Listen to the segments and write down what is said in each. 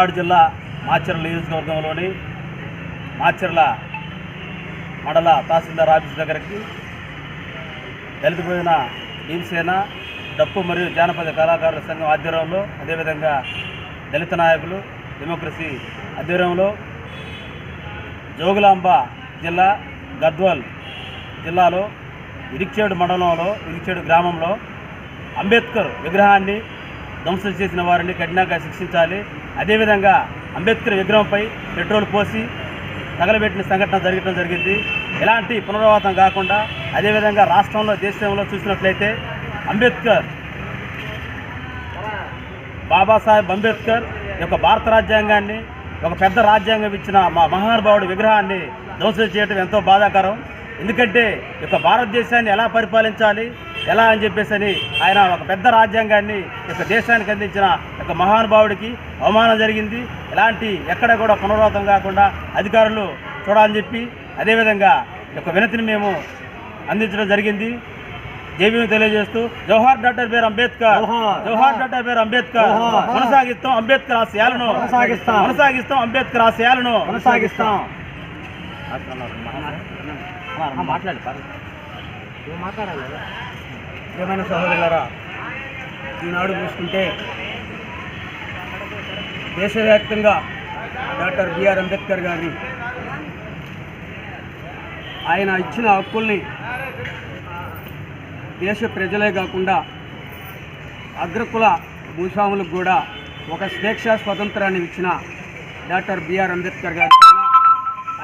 పల్నాడు జిల్లా మాచర్ల నియోజకవర్గంలోని మాచర్ల మండల తహసీల్దార్ ఆఫీస్ దగ్గరికి దళిత భోజన భీమసేన డప్పు మరియు జానపద కళాకారుల సంఘం ఆధ్వర్యంలో, అదేవిధంగా దళిత నాయకులు డెమోక్రసీ ఆధ్వర్యంలో జోగులాంబ జిల్లా గద్వాల్ జిల్లాలో ఇరిక్చేడు మండలంలో ఇరిక్చేడు గ్రామంలో అంబేద్కర్ విగ్రహాన్ని ధ్వంసం చేసిన వారిని కఠినంగా శిక్షించాలి. అదేవిధంగా అంబేద్కర్ విగ్రహంపై పెట్రోల్ పోసి తగలబెట్టిన సంఘటన జరగడం జరిగింది. ఎలాంటి పునరావృతం కాకుండా అదేవిధంగా రాష్ట్రంలో దేశంలో చూసినట్లయితే అంబేద్కర్ బాబాసాహెబ్ అంబేద్కర్ యొక్క భారత రాజ్యాంగాన్ని, ఒక పెద్ద రాజ్యాంగం ఇచ్చిన మా మహానుభావుడి విగ్రహాన్ని ధ్వంసం చేయడం ఎంతో బాధాకరం. ఎందుకంటే యొక్క భారతదేశాన్ని ఎలా పరిపాలించాలి ఎలా అని చెప్పేసి ఆయన ఒక పెద్ద రాజ్యాంగాన్ని యొక్క దేశానికి అందించిన యొక్క మహానుభావుడికి అవమానం జరిగింది. ఎలాంటి ఎక్కడ కూడా పునరావృతం కాకుండా అధికారులు చూడాలని చెప్పి అదేవిధంగా యొక్క వినతిని మేము అందించడం జరిగింది. జైభీం తెలియజేస్తూ Jawahar doctor BR Ambedkar, Jawahar doctor BR Ambedkar, కొనసాగిస్తాం అంబేద్కర్ ఆశయాలను, కొనసాగిస్తాం అంబేద్కర్ ఆశయాలను కొనసాగిస్తాం. ఏమైనా సహోదరులారా, ఈనాడు చూసుకుంటే దేశవ్యాప్తంగా డాక్టర్ బిఆర్ అంబేద్కర్ గారిని ఆయన ఇచ్చిన హక్కుల్ని దేశ ప్రజలే కాకుండా అగ్రకుల భూస్వాములకు కూడా ఒక స్వేచ్ఛా స్వతంత్రాన్ని ఇచ్చిన డాక్టర్ బిఆర్ అంబేద్కర్ గారి పైన,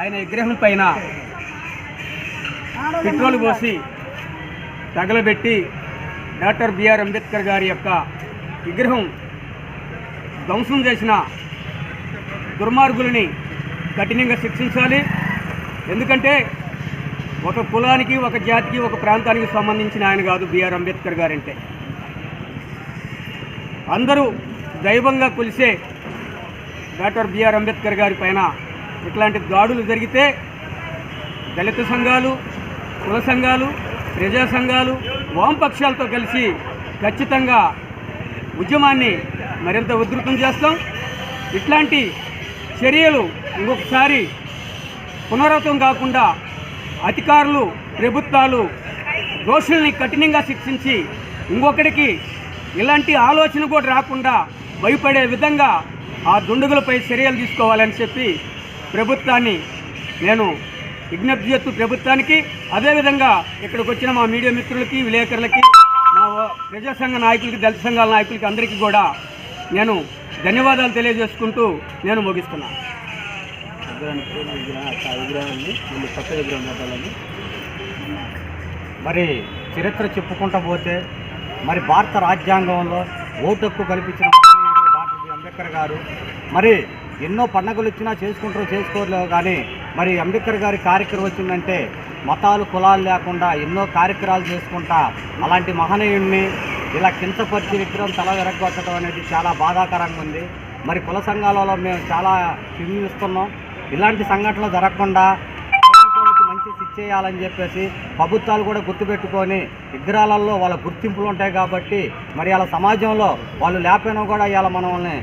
ఆయన విగ్రహం పైన పెట్రోల్ పోసి తగలబెట్టి డాక్టర్ బిఆర్ అంబేద్కర్ గారి యొక్క విగ్రహం ధ్వంసం చేసిన దుర్మార్గులని కఠినంగా శిక్షించాలి. ఎందుకంటే ఒక కులానికి, ఒక జాతికి, ఒక ప్రాంతానికి సంబంధించిన ఆయన కాదు బిఆర్ అంబేద్కర్ గారంటే. అందరూ దైవంగా కొలిసే డాక్టర్ బిఆర్ అంబేద్కర్ గారి పైన ఇట్లాంటి దాడులు జరిగితే దళిత సంఘాలు, కుల సంఘాలు, ప్రజా సంఘాలు, వామపక్షాలతో కలిసి ఖచ్చితంగా ఉద్యమాన్ని మరింత ఉధృతం చేస్తాం. ఇట్లాంటి చర్యలు ఇంకొకసారి పునరావృతం కాకుండా అధికారులు, ప్రభుత్వాలు దోషుల్ని కఠినంగా శిక్షించి ఇంకొకటికి ఇలాంటి ఆలోచన కూడా రాకుండా భయపడే విధంగా ఆ దుండగులపై చర్యలు తీసుకోవాలని చెప్పి ప్రభుత్వాన్ని నేను విజ్ఞప్తి చేస్తూ ప్రభుత్వానికి, అదేవిధంగా ఇక్కడికి వచ్చిన మా మీడియా మిత్రులకి, విలేకరులకి, మా ప్రజా సంఘ నాయకులకి, దళిత సంఘాల నాయకులకి అందరికీ కూడా నేను ధన్యవాదాలు తెలియజేసుకుంటూ నేను ముగిస్తున్నాను. మరి చరిత్ర చెప్పుకుంటూ పోతే మరి భారత రాజ్యాంగంలో ఓటు హక్కు కల్పించిన డాక్టర్ బి అంబేద్కర్ గారు మరి ఎన్నో పండుగలు ఇచ్చినా చేసుకోలేవు. కానీ మరి అంబేద్కర్ గారి కార్యక్రమం వచ్చిందంటే మతాలు కులాలు లేకుండా ఎన్నో కార్యక్రమాలు చేసుకుంటా అలాంటి మహనీయుడిని ఇలా కించపరిచి విగ్రహం తల విరగొట్టడం అనేది చాలా బాధాకరంగా ఉంది. మరి కుల సంఘాలలో మేము చాలా క్షమిస్తున్నాం. ఇలాంటి సంఘటనలు జరగకుండా మంచి శిక్ష చేయాలని చెప్పేసి ప్రభుత్వాలు కూడా గుర్తుపెట్టుకొని విగ్రహాలలో వాళ్ళ గుర్తింపులు ఉంటాయి కాబట్టి మరి అలా సమాజంలో వాళ్ళు లేకపోయినా కూడా ఇలా మనల్ని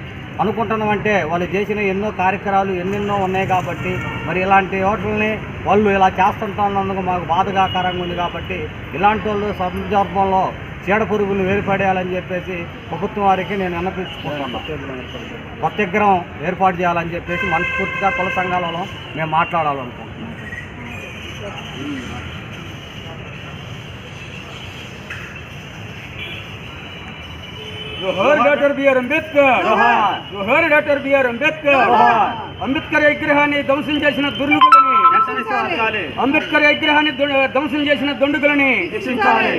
అనుకుంటున్నామంటే వాళ్ళు చేసిన ఎన్నో కార్యక్రమాలు ఎన్నెన్నో ఉన్నాయి కాబట్టి మరి ఇలాంటి ఓట్లని వాళ్ళు ఇలా చేస్తుంటున్నందుకు మాకు బాధగాకరంగా ఉంది. కాబట్టి ఇలాంటి వాళ్ళు సందర్భంలో చీడ పురుగులు వేరుపడేయాలని చెప్పేసి ప్రభుత్వం వారికి నేను విన్నపించుకుంటున్నాను. కొత్త విగ్రహం ఏర్పాటు చేయాలని చెప్పేసి మనస్ఫూర్తిగా కుల సంఘాలలో మేము మాట్లాడాలనుకుంటున్నాం. జోహార్ డాక్టర్ బిఆర్ అంబేద్కర్, జోహార్ డాక్టర్ బిఆర్ అంబేద్కర్. అంబేద్కర్ విగ్రహాన్ని ధ్వంసం చేసిన దుర్నుగులని, అంబేద్కర్ విగ్రహాన్ని ధ్వంసం చేసిన దుండుగులని శిక్షించాలి.